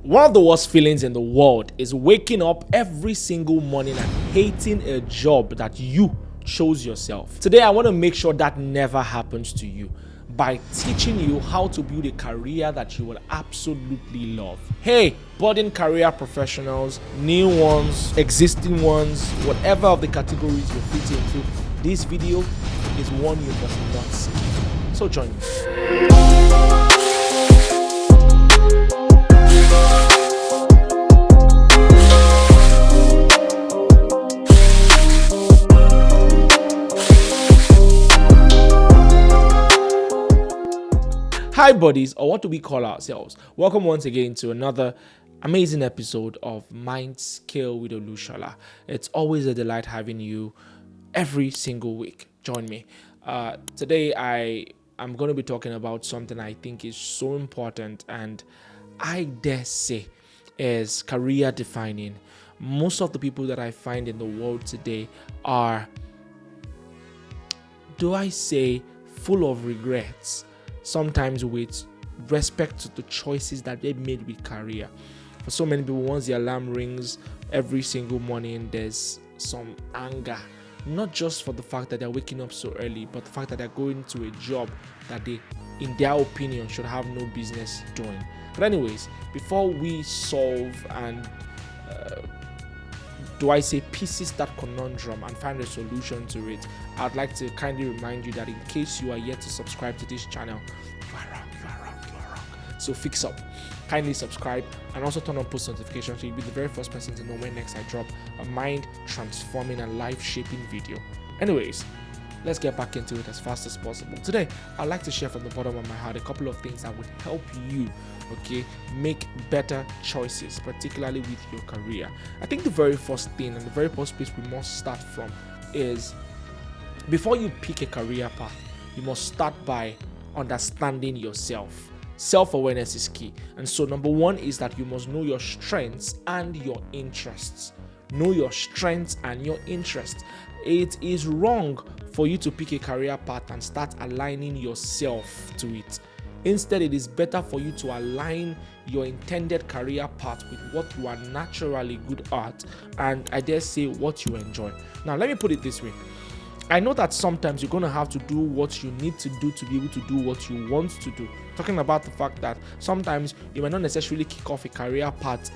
One of the worst feelings in the world is waking up every single morning and hating a job that you chose yourself. Today, I want to make sure that never happens to you by teaching you how to build a career that you will absolutely love. Hey, budding career professionals, new ones, existing ones, whatever of the categories you fit into, this video is one you must not skip. So join me. Hi buddies, or what do we call ourselves? Welcome once again to another amazing episode of Mindscale with Olushola. It's always a delight having you every single week. Join me. Today I'm going to be talking about something I think is so important and I dare say is career defining. Most of the people that I find in the world today are, do I say, full of regrets. Sometimes with respect to the choices that they made with career. For so many people, once the alarm rings every single morning, there's some anger. Not just for the fact that they're waking up so early, but the fact that they're going to a job that they, in their opinion, should have no business doing. But anyways, before we solve and pieces that conundrum and find a solution to it, I'd like to kindly remind you that in case you are yet to subscribe to this channel, you are wrong. So fix up. Kindly subscribe and also turn on post notifications so you'll be the very first person to know when next I drop a mind transforming and life shaping video. Anyways, let's get back into it as fast as possible. Today, I'd like to share from the bottom of my heart a couple of things that would help you, make better choices, particularly with your career. I think the very first thing and the very first place we must start from is, before you pick a career path, you must start by understanding yourself. Self-awareness is key. And so number one is that you must know your strengths and your interests. Know your strengths and your interests. It is wrong for you to pick a career path and start aligning yourself to it. Instead, it is better for you to align your intended career path with what you are naturally good at and, I dare say, what you enjoy. Now, let me put it this way. I know that sometimes you're going to have to do what you need to do to be able to do what you want to do. Talking about the fact that sometimes you might not necessarily kick off a career path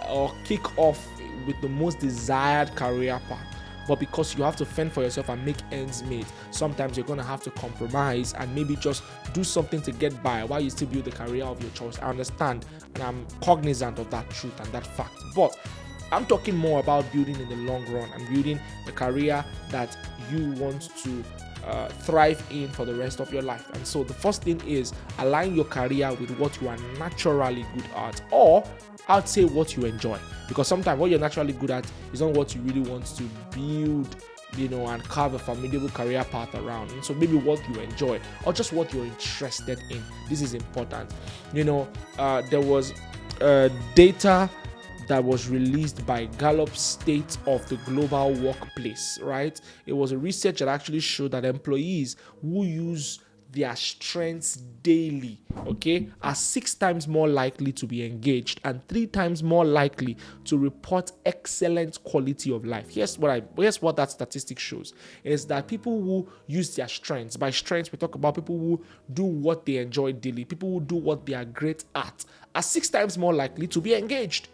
or kick off with the most desired career path. But because you have to fend for yourself and make ends meet, sometimes you're going to have to compromise and maybe just do something to get by while you still build the career of your choice. I understand and I'm cognizant of that truth and that fact. But I'm talking more about building in the long run and building the career that you want to thrive in for the rest of your life. And so the first thing is align your career with what you are naturally good at, or I'd say what you enjoy, because sometimes what you're naturally good at is not what you really want to build, and carve a formidable career path around. And so maybe what you enjoy or just what you're interested in. This is important. There was data that was released by Gallup's State of the Global Workplace, right? It was a research that actually showed that employees who use their strengths daily, are 6 times more likely to be engaged and 3 times more likely to report excellent quality of life. Here's what that statistic shows, is that people who use their strengths, by strengths we talk about people who do what they enjoy daily, people who do what they are great at, are 6 times more likely to be engaged.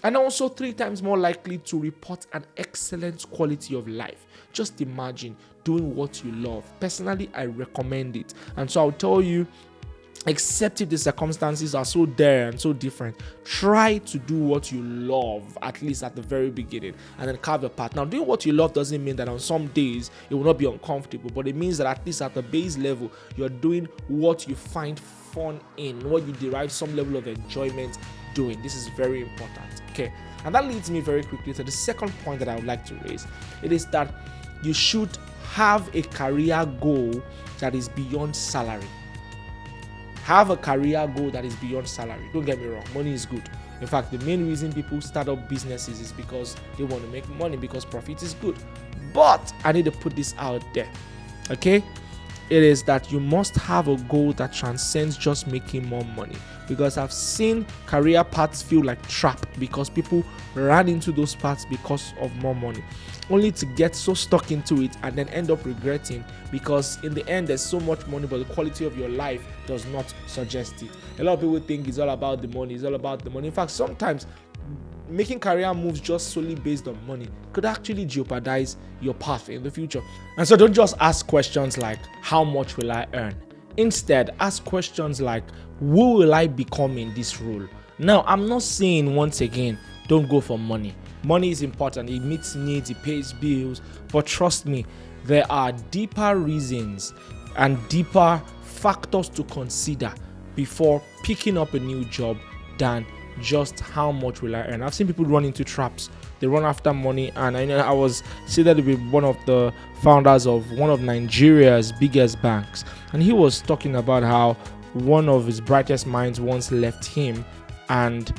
And also 3 times more likely to report an excellent quality of life. Just imagine doing what you love. Personally, I recommend it. And so I'll tell you, except if the circumstances are so dire and so different, try to do what you love, at least at the very beginning, and then carve a path. Now, doing what you love doesn't mean that on some days it will not be uncomfortable, but it means that at least at the base level, you're doing what you find fun in, what you derive some level of enjoyment doing. This is very important. And that leads me very quickly to the second point that I would like to raise. It is that you should have a career goal that is beyond salary. Have a career goal that is beyond salary. Don't get me wrong, money is good. In fact, the main reason people start up businesses is because they want to make money, because profit is good. But I need to put this out there. it is that you must have a goal that transcends just making more money. Because I've seen career paths feel like trap because people ran into those paths because of more money, only to get so stuck into it and then end up regretting, because in the end there's so much money but the quality of your life does not suggest it. A lot of people think it's all about the money, it's all about the money. In fact, sometimes making career moves just solely based on money could actually jeopardize your path in the future. And so don't just ask questions like, how much will I earn? Instead, ask questions like, who will I become in this role? Now, I'm not saying, once again, don't go for money. Money is important, it meets needs, it pays bills, but trust me, there are deeper reasons and deeper factors to consider before picking up a new job than just how much will I earn. I've seen people run into traps. They run after money, and I was seated with one of the founders of one of Nigeria's biggest banks, and he was talking about how one of his brightest minds once left him and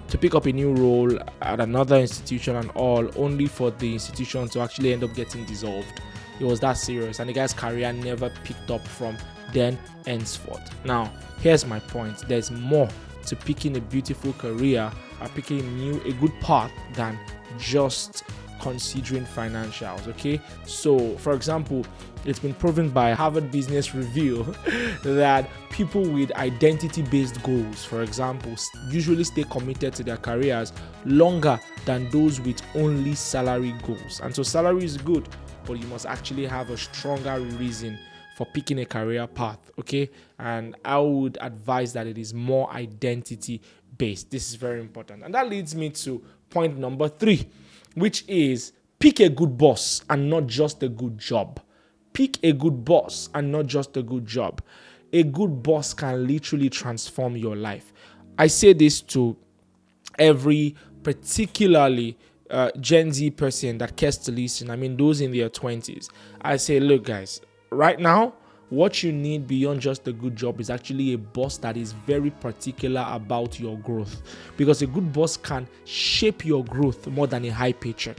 to pick up a new role at another institution and all, only for the institution to actually end up getting dissolved. It was that serious, and the guy's career never picked up from then henceforth. Now, here's my point. There's more to picking a beautiful career or picking a good path than just considering financials. Okay, so for example, it's been proven by Harvard Business Review that people with identity-based goals, for example, usually stay committed to their careers longer than those with only salary goals. And so salary is good, but you must actually have a stronger reason for picking a career path, okay? And I would advise that it is more identity based. This is very important. And that leads me to point number 3, which is pick a good boss and not just a good job. Pick a good boss and not just a good job. A good boss can literally transform your life. I say this to every particularly Gen Z person that cares to listen. I mean, those in their 20s. I say, look, guys, right now, what you need beyond just a good job is actually a boss that is very particular about your growth, because a good boss can shape your growth more than a high paycheck.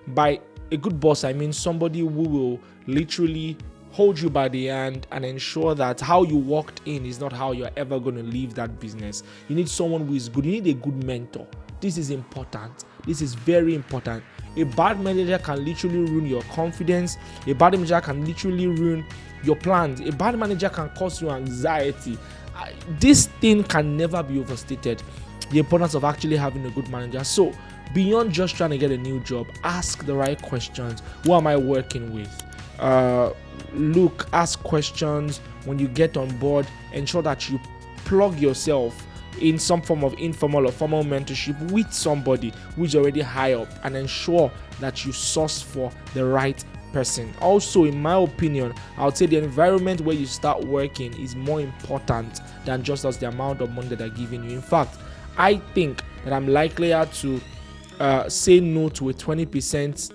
By a good boss, I mean somebody who will literally hold you by the hand and ensure that how you walked in is not how you're ever going to leave that business. You need someone who is good. You need a good mentor. This is important. This is very important. A bad manager can literally ruin your confidence. A bad manager can literally ruin your plans. A bad manager can cause you anxiety. This thing can never be overstated, the importance of actually having a good manager. So beyond just trying to get a new job, ask the right questions. Who am I working with? Ask questions when you get on board. Ensure that you plug yourself in some form of informal or formal mentorship with somebody who is already high up, and ensure that you source for the right person. Also, in my opinion, I would say the environment where you start working is more important than just as the amount of money that they're giving you. In fact, I think that I'm likelier to say no to a 20%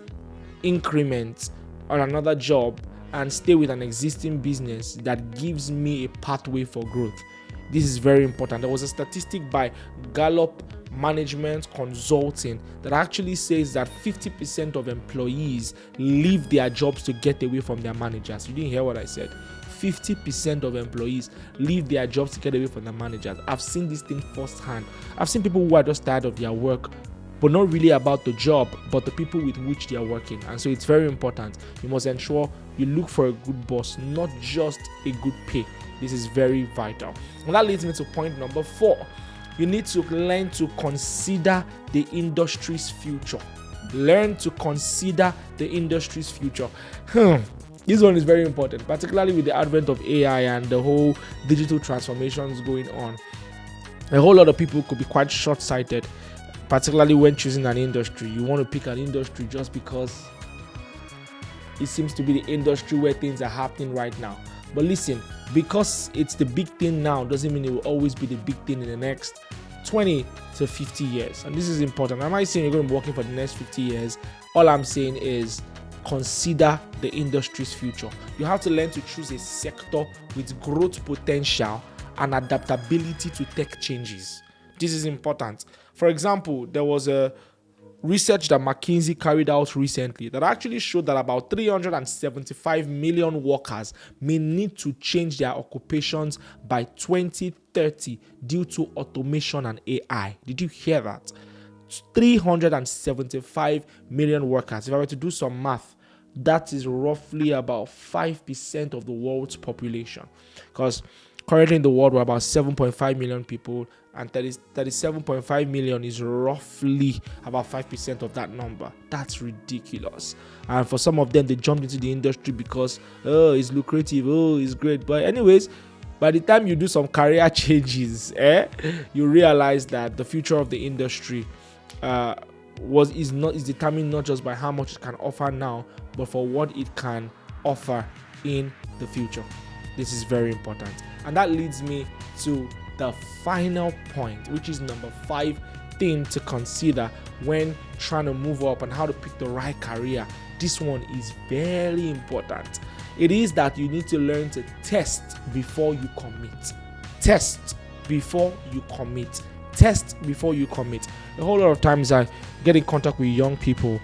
increment on another job and stay with an existing business that gives me a pathway for growth. This is very important. There was a statistic by Gallup Management Consulting that actually says that 50% of employees leave their jobs to get away from their managers. You didn't hear what I said. 50% of employees leave their jobs to get away from their managers. I've seen this thing firsthand. I've seen people who are just tired of their work, but not really about the job, but the people with which they are working. And so it's very important. You must ensure you look for a good boss, not just a good pay. This is very vital. And that leads me to point number 4. You need to learn to consider the industry's future. Learn to consider the industry's future. This one is very important, particularly with the advent of AI and the whole digital transformations going on. A whole lot of people could be quite short-sighted, particularly when choosing an industry. You want to pick an industry just because it seems to be the industry where things are happening right now. But listen, because it's the big thing now doesn't mean it will always be the big thing in the next 20 to 50 years. And this is important. I'm not saying you're going to be working for the next 50 years. All I'm saying is consider the industry's future. You have to learn to choose a sector with growth potential and adaptability to tech changes. This is important. For example, there was a research that McKinsey carried out recently that actually showed that about 375 million workers may need to change their occupations by 2030 due to automation and AI. Did you hear that? 375 million workers. If I were to do some math, that is roughly about 5% of the world's population. Because currently in the world, we're about 7.5 million people, and 37.5 million is roughly about 5% of that number. That's ridiculous. And for some of them, they jumped into the industry because, oh, it's lucrative, oh, it's great. But anyways, by the time you do some career changes, you realize that the future of the industry is determined not just by how much it can offer now, but for what it can offer in the future. This is very important. And that leads me to the final point, which is number 5 thing to consider when trying to move up and how to pick the right career. This one is very important. It is that you need to learn to test before you commit. Test before you commit. Test before you commit. A whole lot of times I get in contact with young people,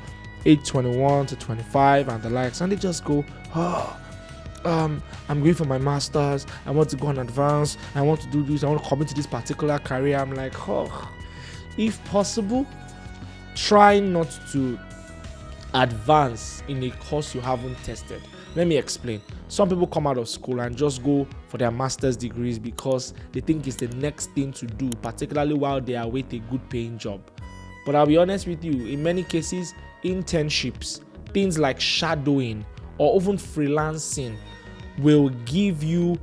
age 21 to 25 and the likes, and they just go, I'm going for my master's, I want to go on advance, I want to do this, I want to commit to this particular career. I'm like, if possible, try not to advance in a course you haven't tested. Let me explain. Some people come out of school and just go for their master's degrees because they think it's the next thing to do, particularly while they await a good paying job. But I'll be honest with you, in many cases, internships, things like shadowing or even freelancing will give you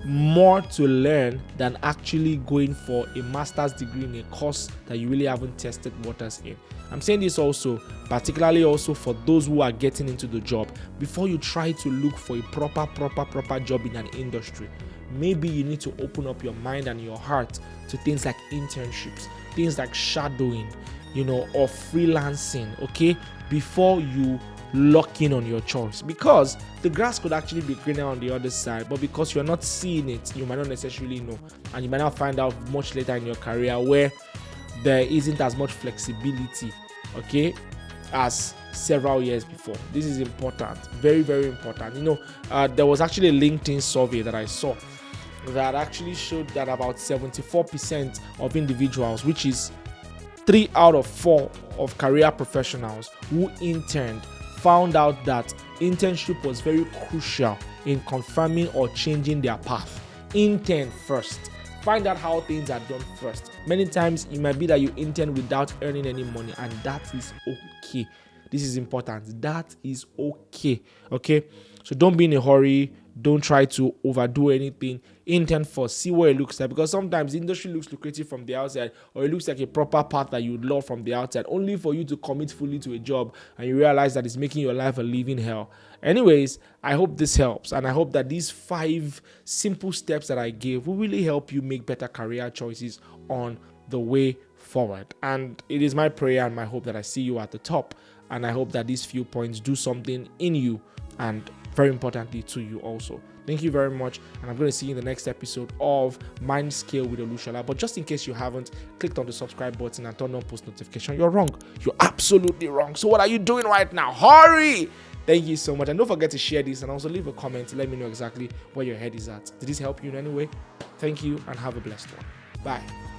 more to learn than actually going for a master's degree in a course that you really haven't tested waters in. I'm saying this also, particularly also for those who are getting into the job. Before you try to look for a proper job in an industry, maybe you need to open up your mind and your heart to things like internships, things like shadowing, or freelancing, okay, before you lock in on your choice, because the grass could actually be greener on the other side, but because you're not seeing it, you might not necessarily know, and you might not find out much later in your career where there isn't as much flexibility, okay, as several years before. This is important, very, very important. There was actually a LinkedIn survey that I saw that actually showed that about 74% of individuals, which is 3 out of 4 of career professionals who interned, found out that internship was very crucial in confirming or changing their path. Intern first. Find out how things are done first. Many times it might be that you intern without earning any money, and that is okay. This is important. That is okay. Okay? So don't be in a hurry. Don't try to overdo anything. Intern first. See what it looks like. Because sometimes the industry looks lucrative from the outside, or it looks like a proper path that you would love from the outside, only for you to commit fully to a job and you realize that it's making your life a living hell. Anyways, I hope this helps, and I hope that these 5 simple steps that I gave will really help you make better career choices on the way forward. And it is my prayer and my hope that I see you at the top, and I hope that these few points do something in you and very importantly to you also. Thank you very much, and I'm going to see you in the next episode of Mindscale with Olushola. But just in case you haven't clicked on the subscribe button and turned on post notification, you're wrong. You're absolutely wrong. So what are you doing right now? Hurry! Thank you so much, and don't forget to share this and also leave a comment to let me know exactly where your head is at. Did this help you in any way? Thank you, and have a blessed one. Bye.